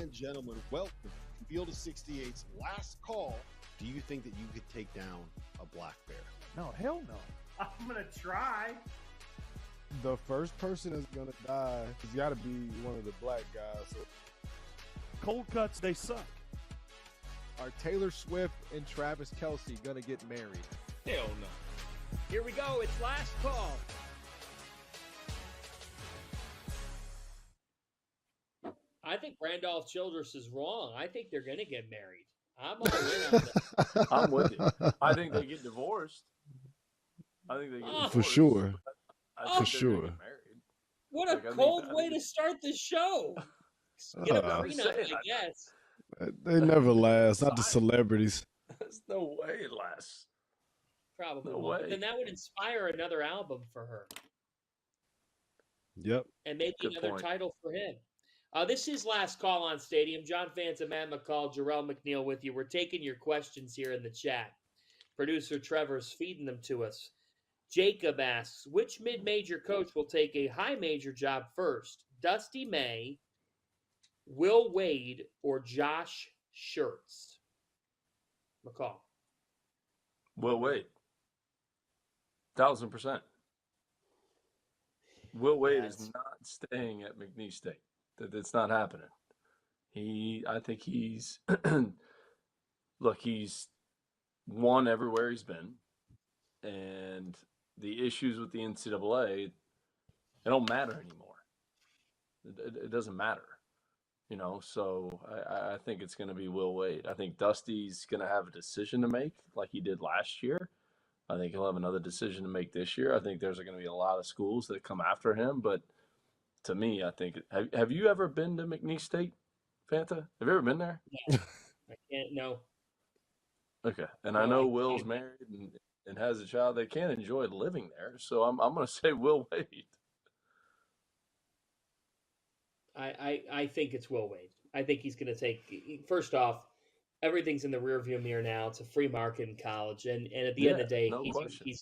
and gentlemen, welcome to Field of 68's last call. Do you think that you could take down a black bear? No, hell no. I'm going to try. The first person that's going to die has got to be one of the black guys. So. Cold cuts, they suck. Are Taylor Swift and Travis Kelce going to get married? Hell no. Here we go. It's last call. I think Randolph Childress is wrong. I think they're going to get married. I'm all in on that. I'm with you. I think they get divorced. For sure. I think For sure. Get married. What a cold way to start the show. Get a prenup, I guess. They never last. Not the celebrities. There's no way it lasts. Probably No won't. way. Then that would inspire another album for her. Yep. And maybe Good another point. title for him. This is Last Call on Stadium. John Fanta, Matt McCall, Jarrell McNeil with you. We're taking your questions here in the chat. Producer Trevor's feeding them to us. Jacob asks, which mid-major coach will take a high-major job first? Dusty May, Will Wade, or Josh Schertz? McCall. Will Wade. 1,000%. Will Wade is not staying at McNeese State. That's not happening. I think he's look, he's won everywhere he's been. And the issues with the NCAA, they don't matter anymore. It doesn't matter. You know, so I think it's going to be Will Wade. I think Dusty's going to have a decision to make like he did last year. I think he'll have another decision to make this year. I think there's going to be a lot of schools that come after him. But to me, I think – have you ever been to McNeese State, Fanta? Have you ever been there? No, I can't. No. Okay. And I know Will's married and has a child. They can't enjoy living there. So I'm going to say Will Wade. I think it's Will Wade. I think he's going to take – first off, everything's in the rearview mirror now. It's a free market in college. And at the end of the day, he's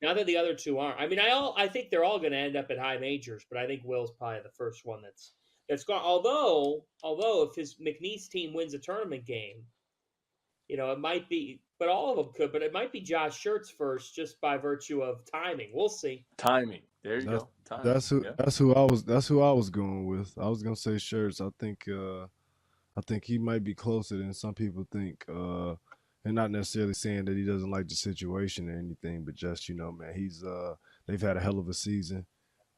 not that the other two aren't. I mean, I think they're all going to end up at high majors, but I think Will's probably the first one that's gone. Although if his McNeese team wins a tournament game, you know, it might be – but all of them could. But it might be Josh Schertz first just by virtue of timing. We'll see. Timing. There you go. Timing. That's who I was going with. I was gonna say Schertz. I think he might be closer than some people think. And not necessarily saying that he doesn't like the situation or anything, but just, you know, man, they've had a hell of a season.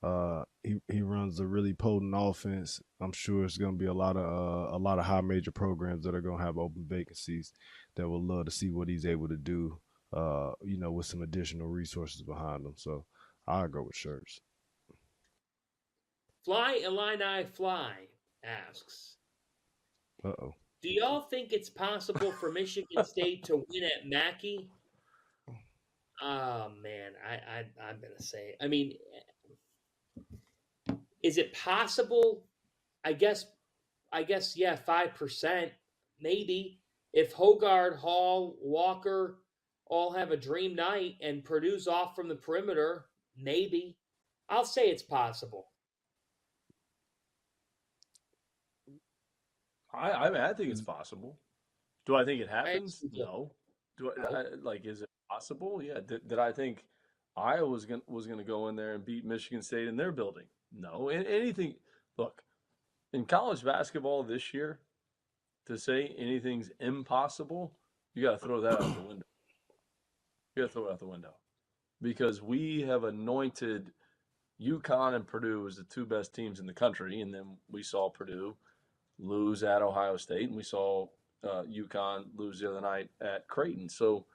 He runs a really potent offense. I'm sure it's gonna be a lot of high major programs that are gonna have open vacancies that will love to see what he's able to do. You know, with some additional resources behind him. So I'll go with Schertz. Fly Illini Fly asks, Uh-oh. do y'all think it's possible for Michigan State to win at Mackey? Oh, man, I'm going to say it. I mean, is it possible? I guess, yeah, 5%, maybe. If Hogard, Hall, Walker all have a dream night and Purdue's off from the perimeter, maybe. I'll say it's possible. I think it's possible. Do I think it happens? No. Is it possible? Yeah. Did I think Iowa was going to go in there and beat Michigan State in their building? No. Anything. Look, in college basketball this year, to say anything's impossible, you got to throw that out the window. You got to throw it out the window because we have anointed UConn and Purdue as the two best teams in the country, and then we saw Purdue lose at Ohio State, and we saw UConn lose the other night at Creighton. So,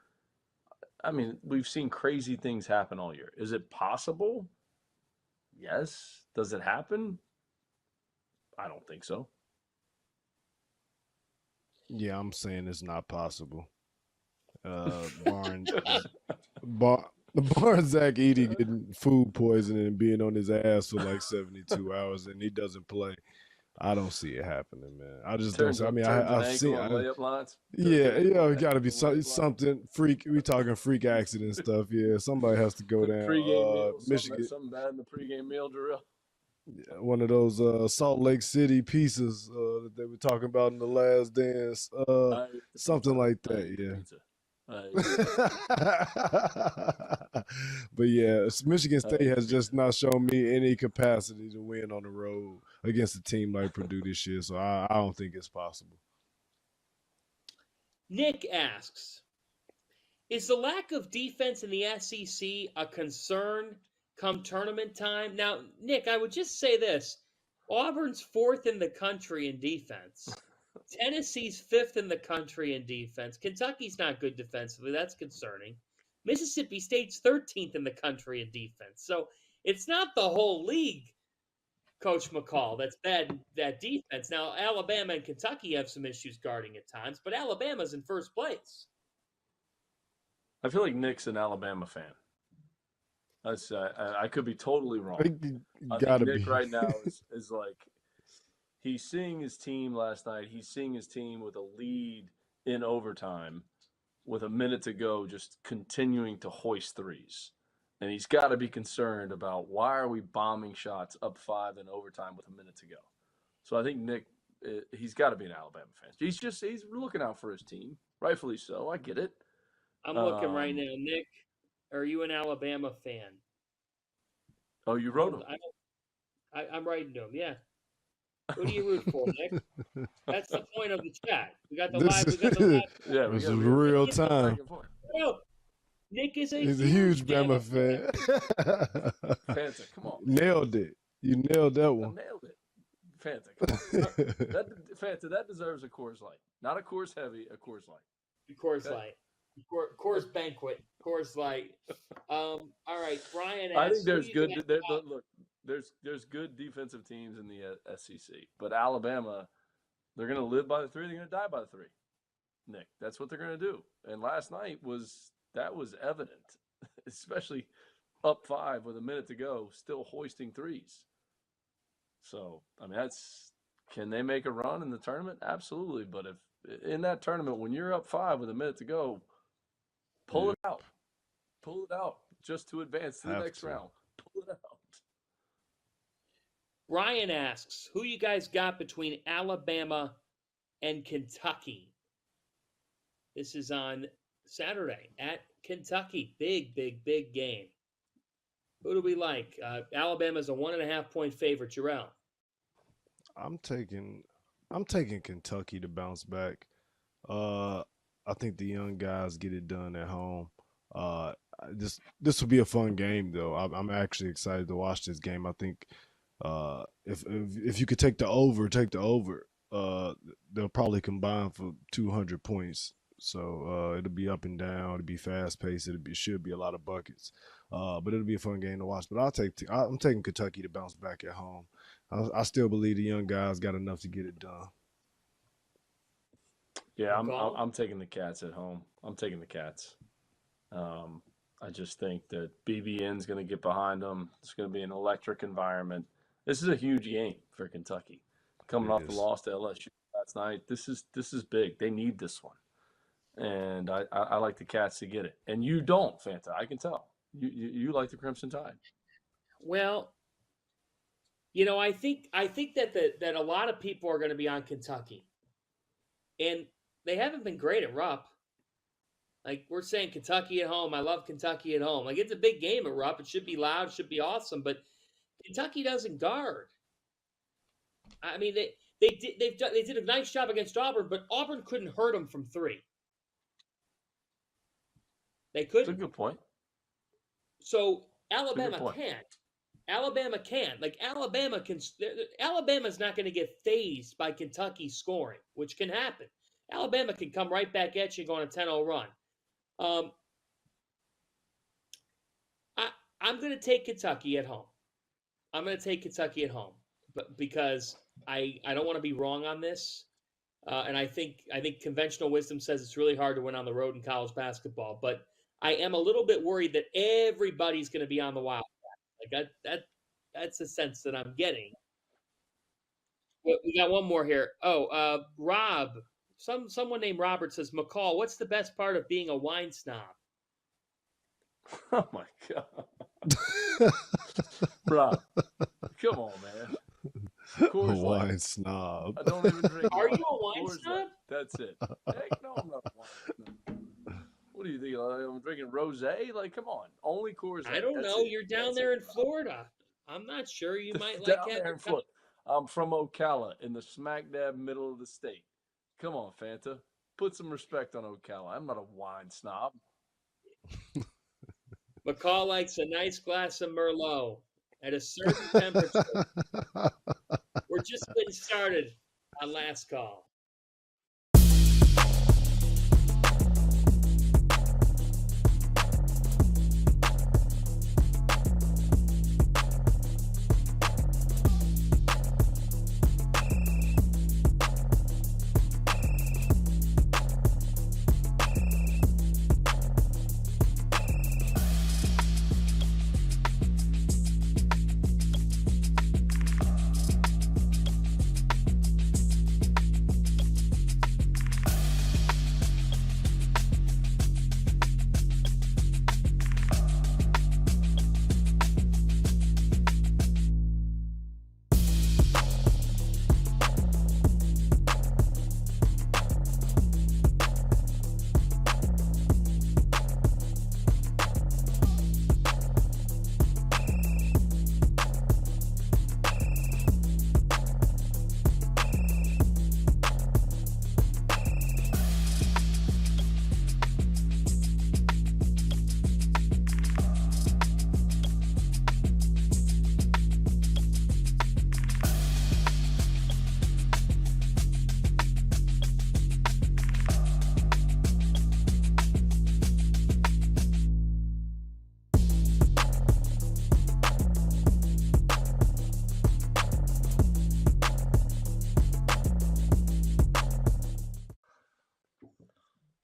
I mean, we've seen crazy things happen all year. Is it possible? Yes. Does it happen? I don't think so. Yeah, I'm saying it's not possible. Zach Edey getting food poisoning and being on his ass for like 72 hours, and he doesn't play. I don't see it happening, man. I just don't. I mean, I've seen. Layup lines. Yeah, it got to be something freak. We talking freak accident stuff. Yeah, somebody has to go down. Pre-game meal. Michigan. Something bad in the pregame meal, Jarrell. One of those Salt Lake City pieces that they were talking about in the Last Dance. Something like that, yeah. But yeah, Michigan State has just not shown me any capacity to win on the road against a team like Purdue this year, so I don't think it's possible. Nick asks, is the lack of defense in the SEC a concern come tournament time? Now, Nick, I would just say this. Auburn's 4th in the country in defense. Tennessee's 5th in the country in defense. Kentucky's not good defensively. That's concerning. Mississippi State's 13th in the country in defense. So it's not the whole league, Coach McCall, that's bad that defense. Now, Alabama and Kentucky have some issues guarding at times, but Alabama's in first place. I feel like Nick's an Alabama fan. I could be totally wrong. I think Nick right now is like, he's seeing his team last night. He's seeing his team with a lead in overtime with a minute to go, just continuing to hoist threes. And he's got to be concerned about why are we bombing shots up 5 in overtime with a minute to go. So I think Nick, he's got to be an Alabama fan. He's looking out for his team, rightfully so. I get it. I'm looking right now. Nick, are you an Alabama fan? Oh, you wrote him? I'm writing to him, yeah. Who do you root for, Nick? That's the point of the chat. We got the live. Yeah, this is real time. No, Nick is He's a huge Bama fan. Fanta, come on. Nailed it. You nailed that one. I nailed it. Fanta, come on. Fanta, that deserves a Coors Light. Not a Coors Heavy, a Coors Light. Coors Light. Coors Banquet. Coors Light. All right, Brian asks, I think there's good – look, there's good defensive teams in the SEC. But Alabama, they're going to live by the 3. They're going to die by the 3. Nick, that's what they're going to do. And last night was evident, especially up 5 with a minute to go, still hoisting threes. So, I mean, can they make a run in the tournament? Absolutely. But if in that tournament, when you're up 5 with a minute to go, pull it out. Pull it out just to advance to the next round. Pull it out. Ryan asks, who you guys got between Alabama and Kentucky? This is on Saturday at Kentucky. Big game. Who do we like? Alabama's a 1.5-point favorite. Jarrell. I'm taking Kentucky to bounce back. I think the young guys get it done at home. This will be a fun game, though. I'm actually excited to watch this game. I think if you could take the over, they'll probably combine for 200 points. So it'll be up and down. It'll be fast paced. It should be a lot of buckets. But it'll be a fun game to watch. But I'm taking Kentucky to bounce back at home. I still believe the young guys got enough to get it done. Yeah, I'm taking the Cats at home. I'm taking the Cats. I just think that BBN's going to get behind them. It's going to be an electric environment. This is a huge game for Kentucky. Coming off the loss to LSU last night, this is big. They need this one. And I like the Cats to get it. And you don't, Fanta. I can tell. You like the Crimson Tide. Well, I think that a lot of people are going to be on Kentucky. And they haven't been great at Rupp. Like, we're saying Kentucky at home. I love Kentucky at home. Like, it's a big game at Rupp. It should be loud. It should be awesome. But Kentucky doesn't guard. I mean, they did a nice job against Auburn, but Auburn couldn't hurt them from 3. They couldn't. That's a good point. So Alabama can't. Alabama can. Like, Alabama's not going to get fazed by Kentucky scoring, which can happen. Alabama can come right back at you and go on a 10-0 run. I'm going to take Kentucky at home. But because I don't want to be wrong on this. And I think conventional wisdom says it's really hard to win on the road in college basketball. But I am a little bit worried that everybody's going to be on the Wildcat. Like that's the sense that I'm getting. We got one more here. Rob. Someone named Robert says, McCall, what's the best part of being a wine snob? Oh my God. Rob, Come on, man. Coors Wine Light. snob. I don't even drink. Are you a wine Coors snob? Light. That's it. Heck no, I'm not a wine snob. What do you think? I'm drinking rosé? Like, come on. Only Coors Light. I don't That's know. it. You're down That's there it. in Florida. I'm not sure. You might Down like there in having Florida. I'm from Ocala, in the smack dab middle of the state. Come on, Fanta. Put some respect on Ocala. I'm not a wine snob. McCall likes a nice glass of Merlot at a certain temperature. We're just getting started on Last Call.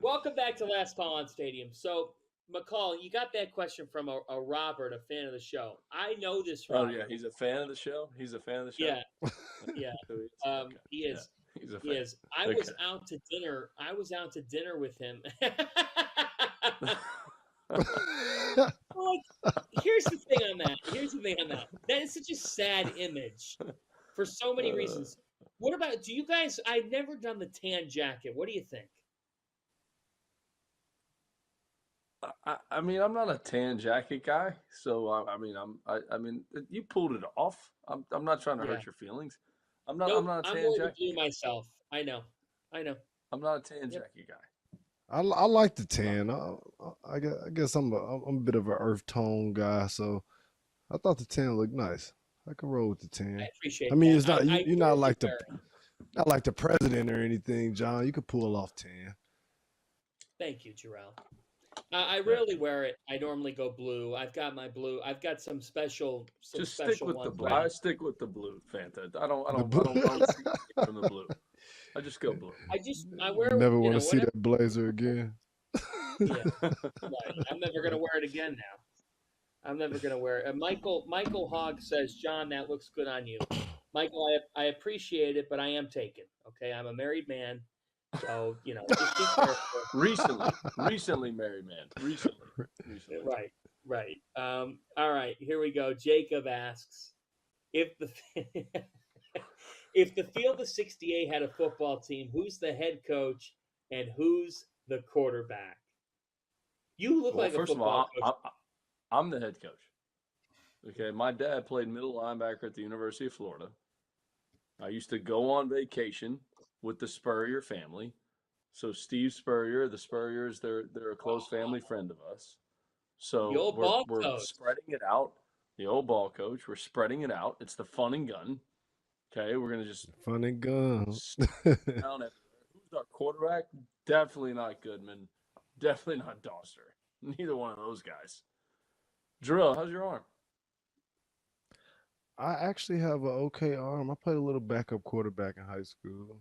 Welcome back to Last Call on Stadium. So, McCall, you got that question from a Robert, a fan of the show. I know this Robert. Oh, yeah. He's a fan of the show? He's a fan of the show? Yeah. Yeah. Okay. He is. Yeah, he's a He fan. is. I was out to dinner. I was out to dinner with him. Like, here's the thing on that. That is such a sad image for so many reasons. What about, do you guys, I've never done the tan jacket. What do you think? I mean, I'm not a tan jacket guy, so I mean, you pulled it off. I'm not trying to hurt your feelings. I'm not a tan more jacket blue guy. myself. I know. I'm not a tan jacket guy. I like the tan. I guess I'm a bit of an earth tone guy, so I thought the tan looked nice. I can roll with the tan. I appreciate. I mean, that. it's not you're not like not like the president or anything, John. You could pull off tan. Thank you, Jarrell. I rarely wear it. I normally go blue. I've got my blue. I've got some special. Just special stick with ones the blue. I stick with the blue, Fanta. I don't see from the blue. I just go blue. I wear. Never want to see that blazer again. Yeah, right. I'm never gonna wear it again now. I'm never gonna wear it. Michael Hogg says, John, that looks good on you. Michael, I appreciate it, but I am taken. Okay, I'm a married man. So, just be careful. Recently married man. Recently. Right. All right, here we go. Jacob asks, if the if the Field of 68 had a football team, who's the head coach and who's the quarterback? You look like a football coach. I'm the head coach. Okay, my dad played middle linebacker at the University of Florida. I used to go on vacation with the Spurrier family. So Steve Spurrier, the Spurriers, they're a close family friend of us. So we're spreading it out. The old ball coach, we're spreading it out. It's the fun and gun. Okay, we're gonna just fun and gun. Down who's our quarterback? Definitely not Goodman. Definitely not Doster. Neither one of those guys. Drill, how's your arm? I actually have an okay arm. I played a little backup quarterback in high school.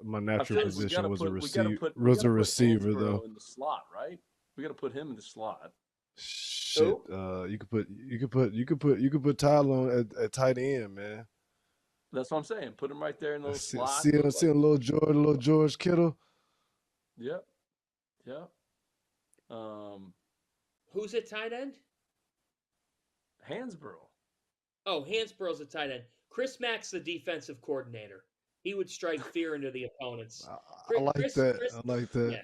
My natural position was a receiver, though. In the slot, right? We got to put him in the slot. Shit, you could put Tyler on at tight end, man. That's what I'm saying. Put him right there in the slot. See little George Kittle. Yep. Who's at tight end? Hansborough. Oh, Hansborough's a tight end. Chris Mack's the defensive coordinator. He would strike fear into the opponents. I like that. I like that.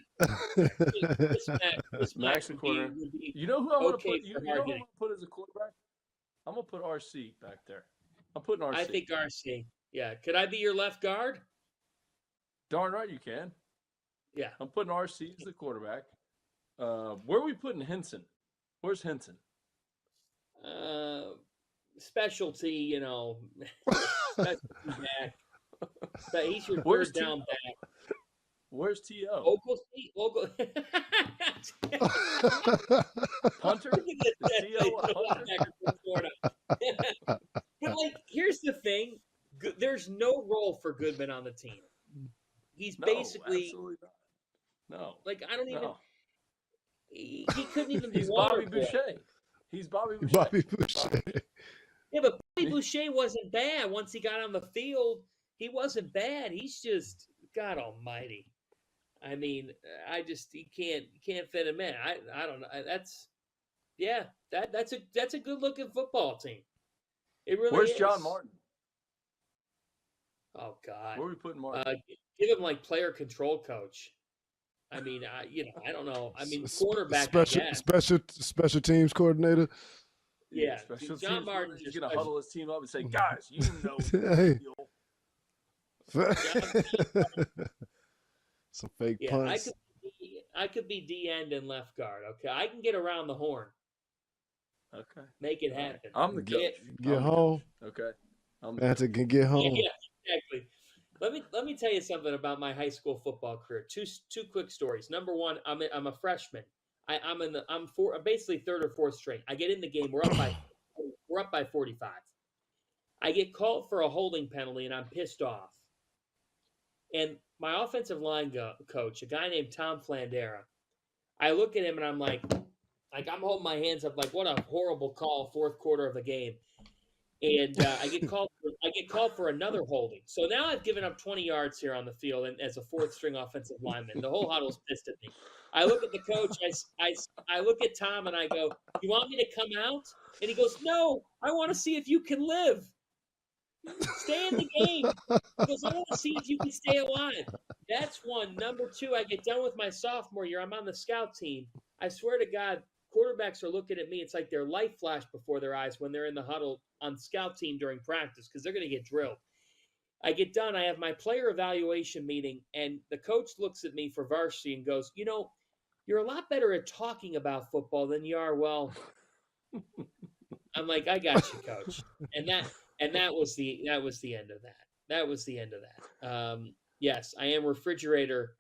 Chris Max Mack quarter. would be You know who I'm okay going to put? for You know hard who I'm hitting. going to put as a quarterback? I'm going to put RC back there. I'm putting RC. I think RC. Yeah. Could I be your left guard? Darn right you can. Yeah. I'm putting RC as the quarterback. Where are we putting Henson? Where's Henson? Specialty, you know. Specialty back. But he's your Where's third down back. Where's T.O.? Oglesby? Hunter? T.O. Hunter? But, like, here's the thing. There's no role for Goodman on the team. He's basically... absolutely not. No. Like, I don't even... No. He couldn't even be He's water Bobby boy. Boucher. He's Bobby Boucher. Bobby Boucher. Yeah, but Bobby Boucher wasn't bad. Once he got on the field, he wasn't bad. He's just, God almighty. I mean, you can't fit him in. I don't know. That's a good looking football team. It really Where's is. John Martin? Oh God. Where are we putting Martin? Give him like player control coach. I mean, I don't know. I mean, quarterback. Special teams coordinator. Yeah, special John teams. Martin's He's going to huddle his team up and say, "Guys, you know." Hey. Some fake punts. I could be D end and left guard. Okay, I can get around the horn. Okay, make it happen. I'm the coach. Get home. Okay, Fanta can get home. Yeah, exactly. Let me tell you something about my high school football career. Two quick stories. Number one, I'm a freshman. I'm basically third or fourth string. I get in the game. We're up by 45. I get called for a holding penalty, and I'm pissed off. And my offensive line coach, a guy named Tom Flandera, I look at him and I'm like I'm holding my hands up, like, what a horrible call, fourth quarter of the game. And I get called for another holding. So now I've given up 20 yards here on the field, and as a fourth string offensive lineman, the whole huddle's pissed at me. I look at the coach, I look at Tom, and I go, "You want me to come out?" And he goes, "No, I want to see if you can live. Stay in the game." He goes, "I want to see if you can stay alive." That's one. Number two, I get done with my sophomore year. I'm on the scout team. I swear to God, quarterbacks are looking at me. It's like their life flashed before their eyes when they're in the huddle on scout team during practice because they're going to get drilled. I get done. I have my player evaluation meeting, and the coach looks at me for varsity and goes, "You're a lot better at talking about football than you are." Well, I'm like, "I got you, coach." And that was the end of that. That was the end of that. Yes, I am Refrigerator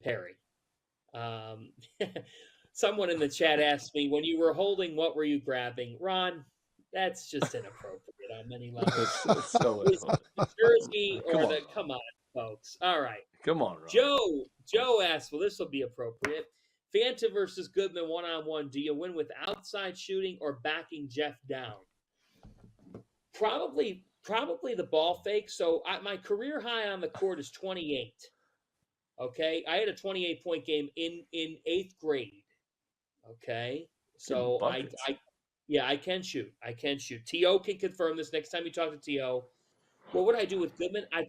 Perry. Someone in the chat asked me, when you were holding, what were you grabbing? Ron, that's just inappropriate on many levels. It's so the jersey or come on, folks. All right. Come on, Ron. Joe asked, well, this will be appropriate. Fanta versus Goodman one-on-one. Do you win with outside shooting or backing Jeff down? Probably the ball fake. So my career high on the court is 28. Okay, I had a 28-point game in 8th grade. Okay, so I can shoot. T.O. can confirm this next time you talk to T.O. What would I do with Goodman? I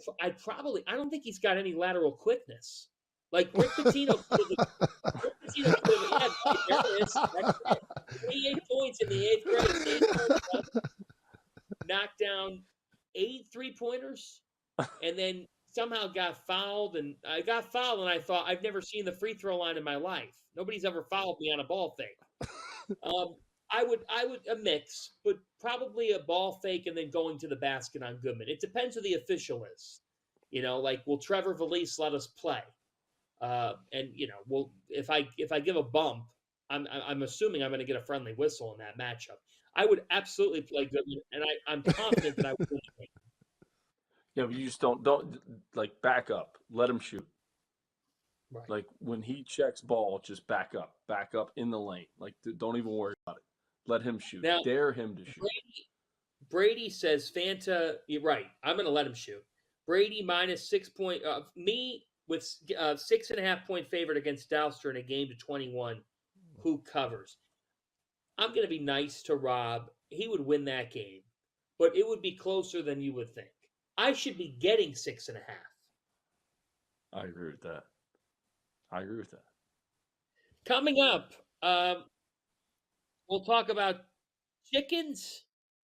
don't think he's got any lateral quickness. Like Rick Pitino. Yeah, there it is. 28 points in the 8th grade. Knocked down 8 3-pointers, and then somehow got fouled. And I thought, I've never seen the free throw line in my life. Nobody's ever fouled me on a ball fake. I would a mix, but probably a ball fake and then going to the basket on Goodman. It depends who the official is. Like, will Trevor Valise let us play? And if I give a bump, I'm assuming I'm going to get a friendly whistle in that matchup. I would absolutely play Goodman, and I'm confident that I would win the game. Yeah, but you just don't like back up. Let him shoot. Right. Like when he checks ball, just back up in the lane. Like don't even worry about it. Let him shoot. Now, dare him to shoot. Brady says Fanta. You're right. I'm going to let him shoot. Brady minus 6 point. Me with 6.5 point favorite against Douster in a game to 21. Who covers? I'm going to be nice to Rob. He would win that game. but it would be closer than you would think. I should be getting 6.5. I agree with that. I agree with that. Coming up, we'll talk about chickens,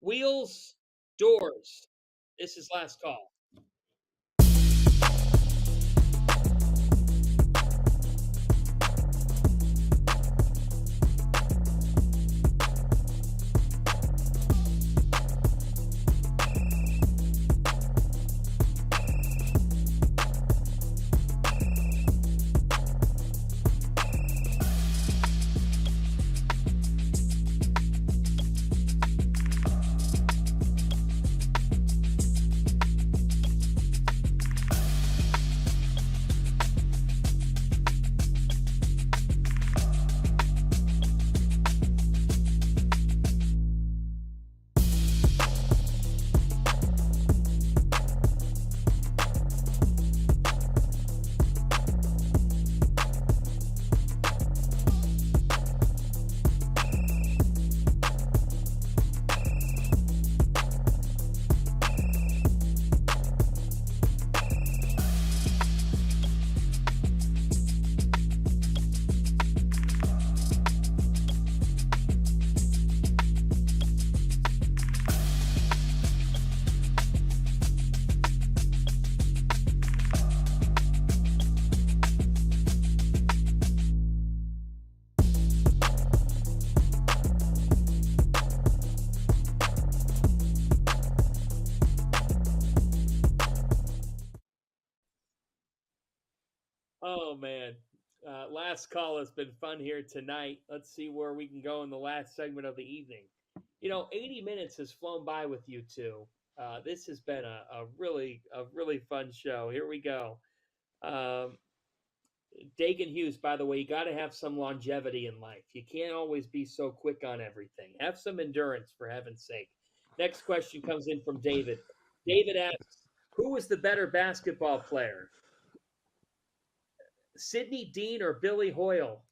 wheels, doors. This is Last Call. Oh man, Last Call has been fun here tonight. Let's see where we can go in the last segment of the evening. 80 minutes has flown by with you two. This has been a really fun show. Here we go. Dagan Hughes, by the way, you got to have some longevity in life. You can't always be so quick on everything. Have some endurance, for heaven's sake. Next question comes in from David. David asks, who was the better basketball player? Sidney Dean or Billy Hoyle?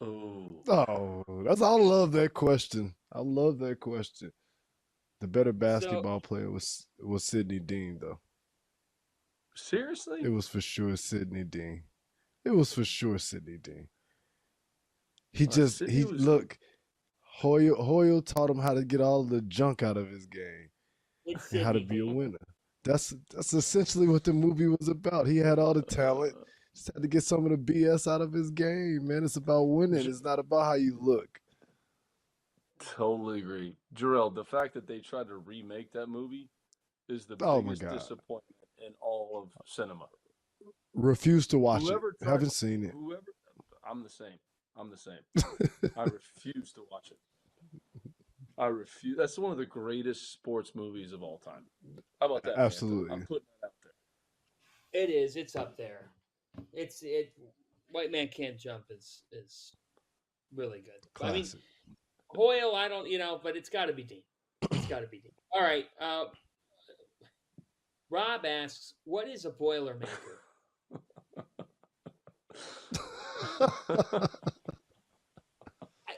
Oh, I love that question. I love that question. The better basketball player was Sidney Dean, though. Seriously? It was for sure Sidney Dean. It was for sure Sidney Dean. Look, Hoyle taught him how to get all the junk out of his game and how to be a winner. That's essentially what the movie was about. He had all the talent, just had to get some of the BS out of his game, man. It's about winning. It's not about how you look. Totally agree. Jarrell, the fact that they tried to remake that movie is the biggest disappointment in all of cinema. Refuse to watch it. Haven't seen it. I'm the same. I refuse to watch it. I refuse. That's one of the greatest sports movies of all time. How about that? Absolutely. I'm putting that out there. It is. It's up there. White Man Can't Jump is really good. Classic. I mean, Hoyle, I don't, but it's got to be Dean. It's got to be Dean. All right. Rob asks, what is a Boilermaker?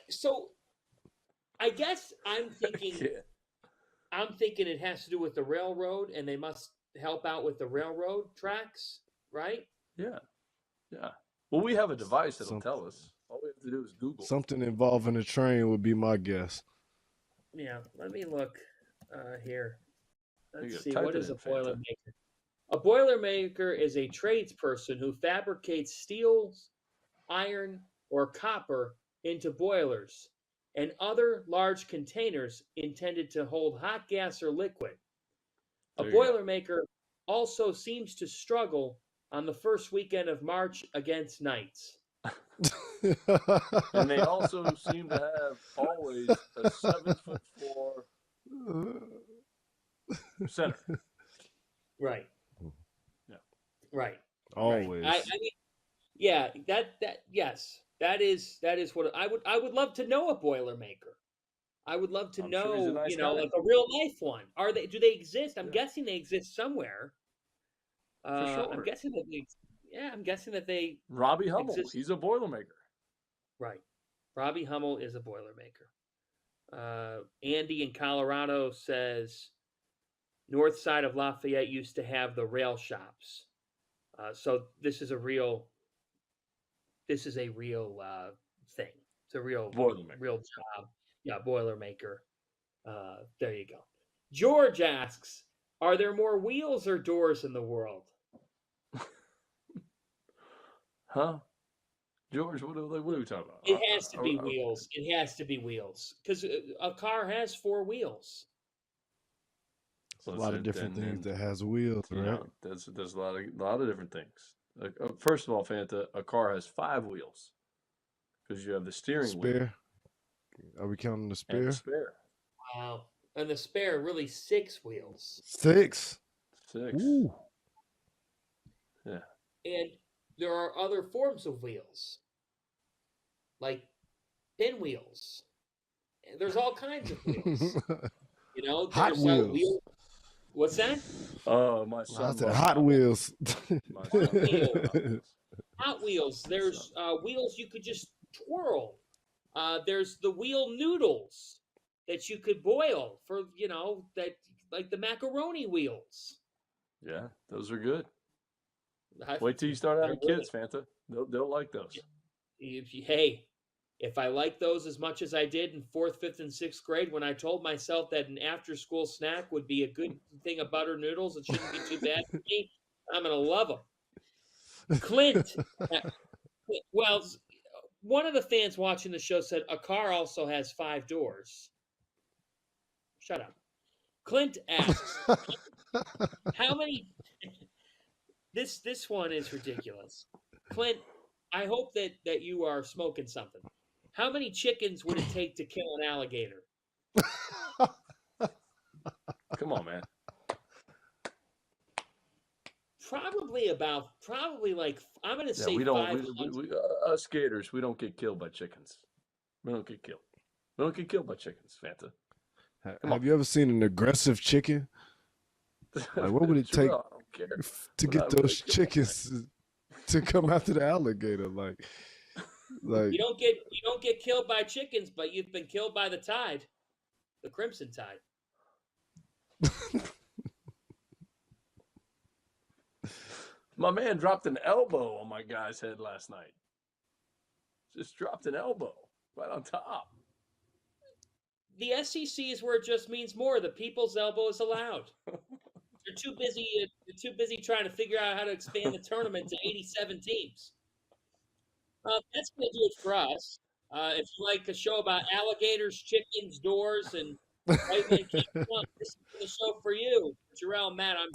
So I guess I'm thinking it has to do with the railroad, and they must help out with the railroad tracks, right? Yeah. Well, we have a device that'll tell us. All we have to do is Google. Something involving a train would be my guess. Yeah, let me look here. Let's see, what is a Boilermaker? A Boilermaker is a tradesperson who fabricates steel, iron, or copper into boilers and other large containers intended to hold hot gas or liquid. A Boilermaker also seems to struggle on the first weekend of March against Knights. And they also seem to have always a 7'4" center. Right. Yeah. Right. Always. Right. I mean, yeah. Yes. That is what I would love to know a Boilermaker. I would love to know, sure nice guy. like a real life one. Do they exist? I'm guessing they exist somewhere. For sure. I'm guessing that they. Robbie Hummel, exist. he's a Boilermaker. Right. Robbie Hummel is a Boilermaker. Andy in Colorado says north side of Lafayette used to have the rail shops. So this is a real thing. It's a real real job. Yeah, Boilermaker. There you go. George asks, are there more wheels or doors in the world? Huh? George, what are we talking about? It has to be wheels. It has to be wheels because a car has 4 wheels. A lot of different things that has wheels, right? Yeah, there's a lot of different things. First of all, Fanta, a car has 5 wheels because you have the steering wheel. Spare. Are we counting the spare? And the spare. Wow. And the spare, really 6 wheels. 6. Ooh. Yeah. And there are other forms of wheels, like pinwheels. There's all kinds of wheels. Hot Wheels. What's that? Oh, my son. I said Hot Wheels. Hot Wheels. There's wheels you could just twirl. There's the wheel noodles that you could boil for, that like the macaroni wheels. Yeah, those are good. Wait till you start having kids, Fanta. They'll like those. If I like those as much as I did in 4th, 5th, and 6th grade when I told myself that an after-school snack would be a good thing of butter noodles, it shouldn't be too bad for me, I'm going to love them. Clint, well, one of the fans watching the show said a car also has 5 doors. Shut up. Clint asks, how many... This one is ridiculous. Clint, I hope that you are smoking something. How many chickens would it take to kill an alligator? Come on, man. Probably like, I'm going to say we 500. Us gators, we don't get killed by chickens. We don't get killed. We don't get killed by chickens, Fanta. Have you ever seen an aggressive chicken? Like, what would it take to get those chickens to come after the alligator? Like you don't get killed by chickens, but you've been killed by the tide, the Crimson Tide. My man dropped an elbow on my guy's head last night. Just dropped an elbow right on top. The SEC is where it just means more. The people's elbow is allowed. They're too busy trying to figure out how to expand the tournament to 87 teams. That's going to do it for us. If you like a show about alligators, chickens, doors, and white men can't come, this is the show for you. Jarrell, Matt, I'm...